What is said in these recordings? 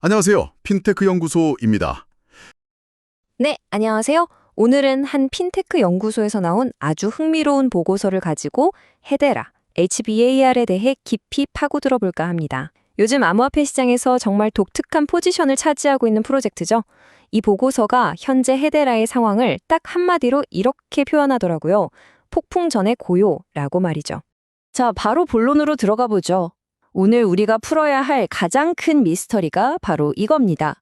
안녕하세요. 핀테크 연구소입니다. 네, 안녕하세요. 오늘은 한 핀테크 연구소에서 나온 아주 흥미로운 보고서를 가지고 헤데라, HBAR에 대해 깊이 파고들어 볼까 합니다. 요즘 암호화폐 시장에서 정말 독특한 포지션을 차지하고 있는 프로젝트죠. 이 보고서가 현재 헤데라의 상황을 딱 한마디로 이렇게 표현하더라고요. 폭풍 전의 고요라고 말이죠. 자, 바로 본론으로 들어가 보죠. 오늘 우리가 풀어야 할 가장 큰 미스터리가 바로 이겁니다.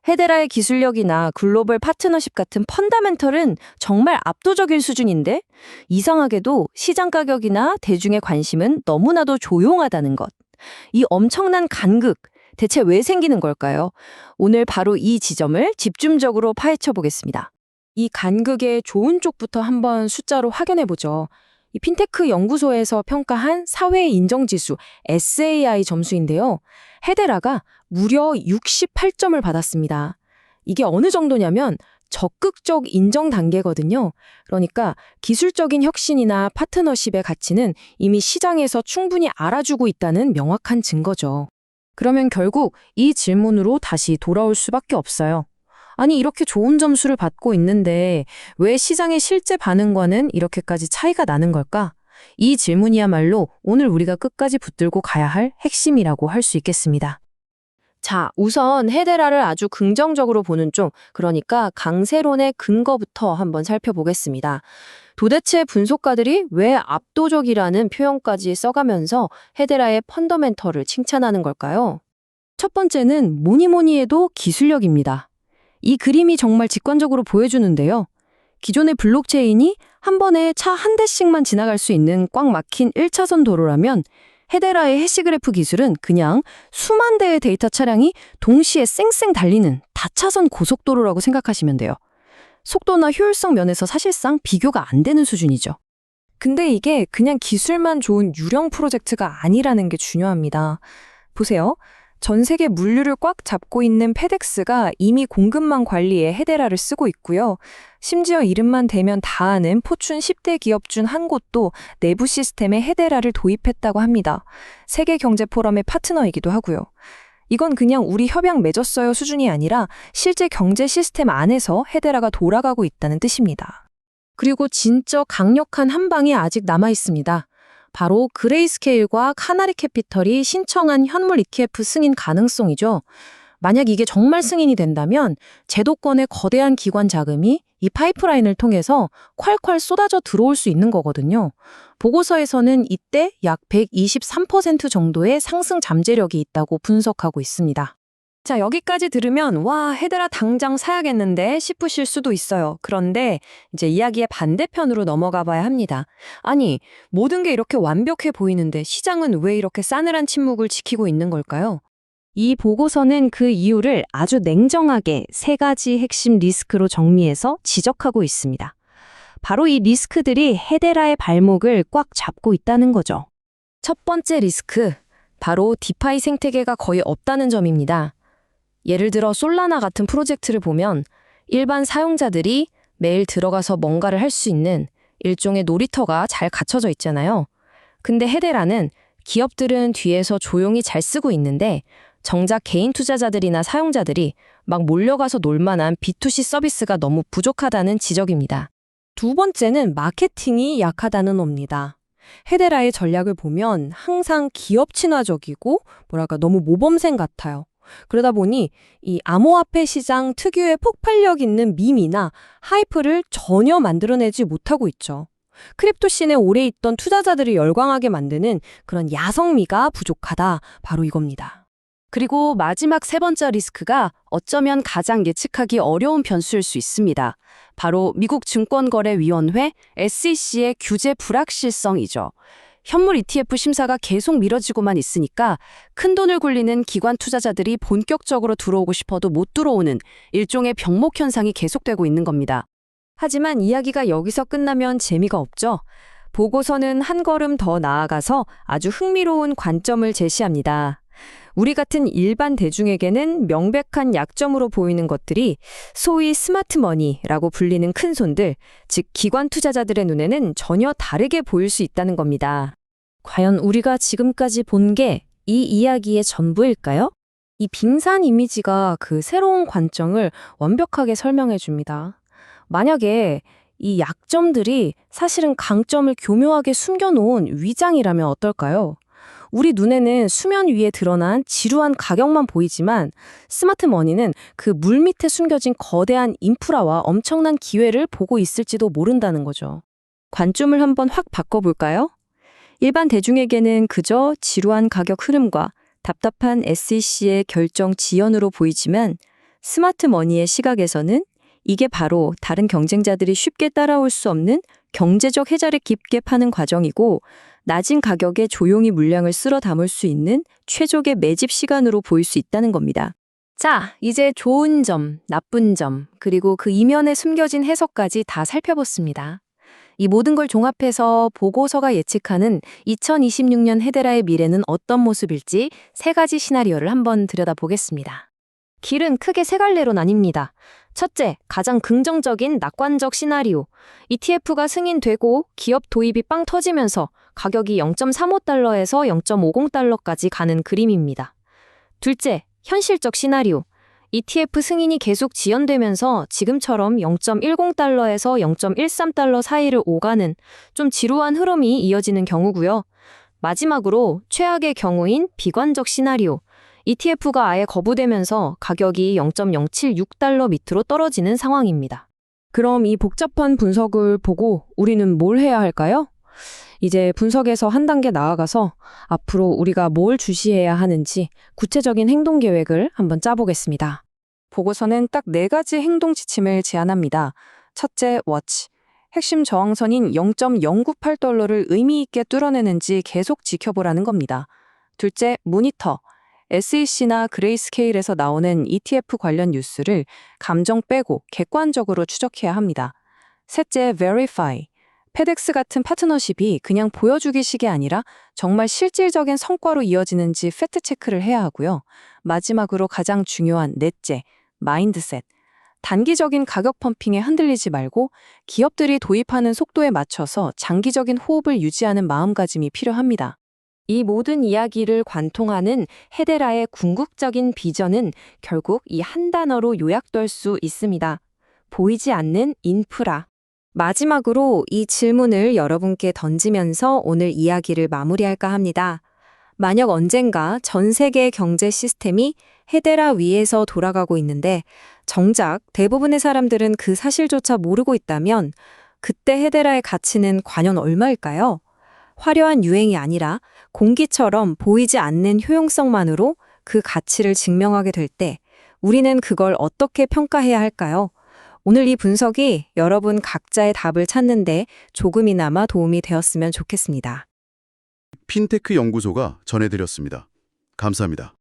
헤데라의 기술력이나 글로벌 파트너십 같은 펀다멘털은 정말 압도적일 수준인데 이상하게도 시장 가격이나 대중의 관심은 너무나도 조용하다는 것. 이 엄청난 간극, 대체 왜 생기는 걸까요? 오늘 바로 이 지점을 집중적으로 파헤쳐 보겠습니다. 이 간극의 좋은 쪽부터 한번 숫자로 확인해 보죠. 이 핀테크 연구소에서 평가한 사회 인정지수 SAI 점수인데요. 헤데라가 무려 68점을 받았습니다. 이게 어느 정도냐면 적극적 인정 단계거든요. 그러니까 기술적인 혁신이나 파트너십의 가치는 이미 시장에서 충분히 알아주고 있다는 명확한 증거죠. 그러면 결국 이 질문으로 다시 돌아올 수밖에 없어요. 아니, 이렇게 좋은 점수를 받고 있는데 왜 시장의 실제 반응과는 이렇게까지 차이가 나는 걸까? 이 질문이야말로 오늘 우리가 끝까지 붙들고 가야 할 핵심이라고 할 수 있겠습니다. 자, 우선 헤데라를 아주 긍정적으로 보는 쪽, 그러니까 강세론의 근거부터 한번 살펴보겠습니다. 도대체 분석가들이 왜 압도적이라는 표현까지 써가면서 헤데라의 펀더멘털을 칭찬하는 걸까요? 첫 번째는 뭐니 해도 기술력입니다. 이 그림이 정말 직관적으로 보여주는데요. 기존의 블록체인이 한 번에 차 한 대씩만 지나갈 수 있는 꽉 막힌 1차선 도로라면 헤데라의 해시그래프 기술은 그냥 수만 대의 데이터 차량이 동시에 쌩쌩 달리는 다차선 고속도로라고 생각하시면 돼요. 속도나 효율성 면에서 사실상 비교가 안 되는 수준이죠. 근데 이게 그냥 기술만 좋은 유령 프로젝트가 아니라는 게 중요합니다. 보세요. 전 세계 물류를 꽉 잡고 있는 페덱스가 이미 공급망 관리에 헤데라를 쓰고 있고요. 심지어 이름만 대면 다 아는 포춘 10대 기업 중 한 곳도 내부 시스템에 헤데라를 도입했다고 합니다. 세계경제포럼의 파트너이기도 하고요. 이건 그냥 우리 협약 맺었어요 수준이 아니라 실제 경제 시스템 안에서 헤데라가 돌아가고 있다는 뜻입니다. 그리고 진짜 강력한 한 방이 아직 남아 있습니다. 바로 그레이스케일과 카나리 캐피털이 신청한 현물 ETF 승인 가능성이죠. 만약 이게 정말 승인이 된다면 제도권의 거대한 기관 자금이 이 파이프라인을 통해서 콸콸 쏟아져 들어올 수 있는 거거든요. 보고서에서는 이때 약 123% 정도의 상승 잠재력이 있다고 분석하고 있습니다. 자, 여기까지 들으면 와, 헤데라 당장 사야겠는데 싶으실 수도 있어요. 그런데 이제 이야기의 반대편으로 넘어가 봐야 합니다. 아니, 모든 게 이렇게 완벽해 보이는데 시장은 왜 이렇게 싸늘한 침묵을 지키고 있는 걸까요? 이 보고서는 그 이유를 아주 냉정하게 세 가지 핵심 리스크로 정리해서 지적하고 있습니다. 바로 이 리스크들이 헤데라의 발목을 꽉 잡고 있다는 거죠. 첫 번째 리스크, 바로 디파이 생태계가 거의 없다는 점입니다. 예를 들어 솔라나 같은 프로젝트를 보면 일반 사용자들이 매일 들어가서 뭔가를 할 수 있는 일종의 놀이터가 잘 갖춰져 있잖아요. 근데 헤데라는 기업들은 뒤에서 조용히 잘 쓰고 있는데 정작 개인 투자자들이나 사용자들이 막 몰려가서 놀만한 B2C 서비스가 너무 부족하다는 지적입니다. 두 번째는 마케팅이 약하다는 겁니다. 헤데라의 전략을 보면 항상 기업 친화적이고 너무 모범생 같아요. 그러다 보니 이 암호화폐 시장 특유의 폭발력 있는 밈이나 하이프를 전혀 만들어내지 못하고 있죠. 크립토 씬에 오래 있던 투자자들을 열광하게 만드는 그런 야성미가 부족하다. 바로 이겁니다. 그리고 마지막 세 번째 리스크가 어쩌면 가장 예측하기 어려운 변수일 수 있습니다. 바로 미국 증권거래위원회 SEC의 규제 불확실성이죠. 현물 ETF 심사가 계속 미뤄지고만 있으니까 큰돈을 굴리는 기관 투자자들이 본격적으로 들어오고 싶어도 못 들어오는 일종의 병목 현상이 계속되고 있는 겁니다. 하지만 이야기가 여기서 끝나면 재미가 없죠. 보고서는 한 걸음 더 나아가서 아주 흥미로운 관점을 제시합니다. 우리 같은 일반 대중에게는 명백한 약점으로 보이는 것들이 소위 스마트머니라고 불리는 큰손들, 즉 기관 투자자들의 눈에는 전혀 다르게 보일 수 있다는 겁니다. 과연 우리가 지금까지 본 게 이 이야기의 전부일까요? 이 빙산 이미지가 그 새로운 관점을 완벽하게 설명해 줍니다. 만약에 이 약점들이 사실은 강점을 교묘하게 숨겨놓은 위장이라면 어떨까요? 우리 눈에는 수면 위에 드러난 지루한 가격만 보이지만 스마트머니는 그 물 밑에 숨겨진 거대한 인프라와 엄청난 기회를 보고 있을지도 모른다는 거죠. 관점을 한번 확 바꿔볼까요? 일반 대중에게는 그저 지루한 가격 흐름과 답답한 SEC의 결정 지연으로 보이지만 스마트머니의 시각에서는 이게 바로 다른 경쟁자들이 쉽게 따라올 수 없는 경제적 해자를 깊게 파는 과정이고 낮은 가격에 조용히 물량을 쓸어 담을 수 있는 최적의 매집 시간으로 보일 수 있다는 겁니다. 자, 이제 좋은 점, 나쁜 점, 그리고 그 이면에 숨겨진 해석까지 다 살펴봤습니다. 이 모든 걸 종합해서 보고서가 예측하는 2026년 헤데라의 미래는 어떤 모습일지 세 가지 시나리오를 한번 들여다보겠습니다. 길은 크게 세 갈래로 나뉩니다. 첫째, 가장 긍정적인 낙관적 시나리오. ETF가 승인되고 기업 도입이 빵 터지면서 가격이 0.35달러에서 0.50달러까지 가는 그림입니다. 둘째, 현실적 시나리오. ETF 승인이 계속 지연되면서 지금처럼 0.10달러에서 0.13달러 사이를 오가는 좀 지루한 흐름이 이어지는 경우고요. 마지막으로 최악의 경우인 비관적 시나리오. ETF가 아예 거부되면서 가격이 0.076달러 밑으로 떨어지는 상황입니다. 그럼 이 복잡한 분석을 보고 우리는 뭘 해야 할까요? 이제 분석에서 한 단계 나아가서 앞으로 우리가 뭘 주시해야 하는지 구체적인 행동 계획을 한번 짜보겠습니다. 보고서는 딱 4가지 행동 지침을 제안합니다. 첫째, 워치. 핵심 저항선인 0.098달러를 의미 있게 뚫어내는지 계속 지켜보라는 겁니다. 둘째, 모니터. SEC나 그레이스케일에서 나오는 ETF 관련 뉴스를 감정 빼고 객관적으로 추적해야 합니다. 셋째, verify. 페덱스 같은 파트너십이 그냥 보여주기식이 아니라 정말 실질적인 성과로 이어지는지 팩트체크를 해야 하고요. 마지막으로 가장 중요한 넷째, 마인드셋. 단기적인 가격 펌핑에 흔들리지 말고 기업들이 도입하는 속도에 맞춰서 장기적인 호흡을 유지하는 마음가짐이 필요합니다. 이 모든 이야기를 관통하는 헤데라의 궁극적인 비전은 결국 이 한 단어로 요약될 수 있습니다. 보이지 않는 인프라. 마지막으로 이 질문을 여러분께 던지면서 오늘 이야기를 마무리할까 합니다. 만약 언젠가 전 세계 경제 시스템이 헤데라 위에서 돌아가고 있는데 정작 대부분의 사람들은 그 사실조차 모르고 있다면 그때 헤데라의 가치는 과연 얼마일까요? 화려한 유행이 아니라 공기처럼 보이지 않는 효용성만으로 그 가치를 증명하게 될 때 우리는 그걸 어떻게 평가해야 할까요? 오늘 이 분석이 여러분 각자의 답을 찾는데 조금이나마 도움이 되었으면 좋겠습니다. 핀테크 연구소가 전해드렸습니다. 감사합니다.